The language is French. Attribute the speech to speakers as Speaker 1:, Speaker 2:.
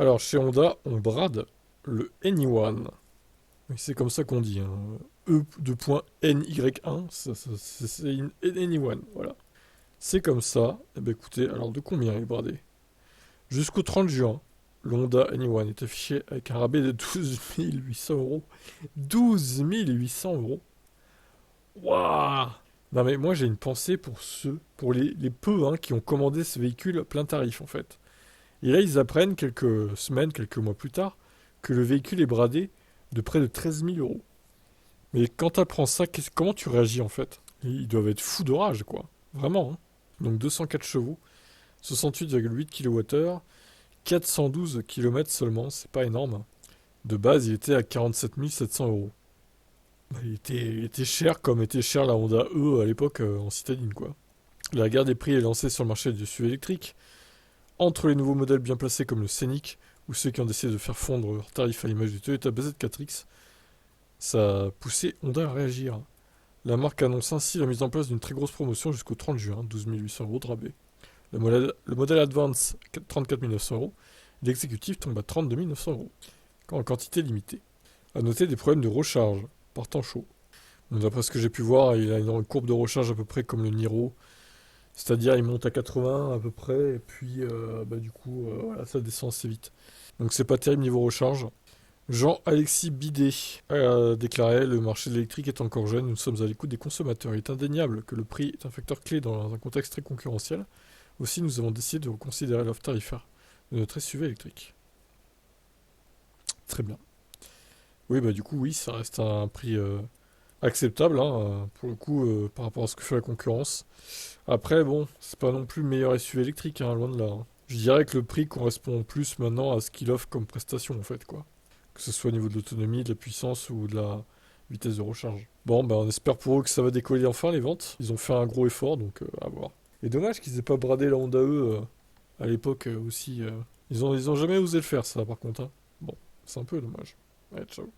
Speaker 1: Alors, chez Honda, on brade le Anyone. Oui, c'est comme ça qu'on dit, hein. E.NY1, c'est une Anyone, voilà. C'est comme ça. Eh ben écoutez, alors de combien il est bradé? Jusqu'au 30 juin, le Honda Anyone est affiché avec un rabais de 12 800 euros. 12 800 euros. Waouh! Non mais moi j'ai une pensée pour pour les peu hein, qui ont commandé ce véhicule plein tarif en fait. Et là ils apprennent quelques semaines, quelques mois plus tard, que le véhicule est bradé de près de 13 000 euros. Mais quand t'apprends ça, comment tu réagis en fait? Ils doivent être fous de rage quoi. Vraiment, hein. Donc 204 chevaux, 68,8 kWh, 412 km seulement, c'est pas énorme. De base il était à 47 700 euros. Bah, il était cher comme était cher la Honda E à l'époque en citadine quoi. La guerre des prix est lancée sur le marché du SUV électrique. Entre les nouveaux modèles bien placés comme le Scénic ou ceux qui ont décidé de faire fondre leurs tarifs à l'image du Toyota BZ4X, ça a poussé Honda à réagir. La marque annonce ainsi la mise en place d'une très grosse promotion jusqu'au 30 juin, 12 800 euros de rabais. Le modèle Advance, 34 900 euros. L'exécutif tombe à 32 900 euros, en quantité limitée. A noter des problèmes de recharge par temps chaud. Bon, d'après ce que j'ai pu voir, il a une courbe de recharge à peu près comme le Niro. C'est-à-dire, il monte à 80 à peu près, et puis bah, du coup, voilà, ça descend assez vite. Donc c'est pas terrible niveau recharge. Jean-Alexis Bidet a déclaré: le marché de l'électrique est encore jeune, nous sommes à l'écoute des consommateurs. Il est indéniable que le prix est un facteur clé dans un contexte très concurrentiel. Aussi, nous avons décidé de reconsidérer l'offre tarifaire de notre SUV électrique. Très bien. Oui, bah du coup, oui, ça reste un prix acceptable, hein, pour le coup, par rapport à ce que fait la concurrence. Après, bon, c'est pas non plus le meilleur SUV électrique, hein, loin de là, hein. Je dirais que le prix correspond plus maintenant à ce qu'il offre comme prestation, en fait, quoi. Que ce soit au niveau de l'autonomie, de la puissance ou de la vitesse de recharge. Bon, bah on espère pour eux que ça va décoller enfin les ventes. Ils ont fait un gros effort, donc à voir. Et dommage qu'ils aient pas bradé la Honda E à l'époque aussi. Ils ont jamais osé le faire, ça, par contre, hein. Bon, c'est un peu dommage. Ouais, ciao.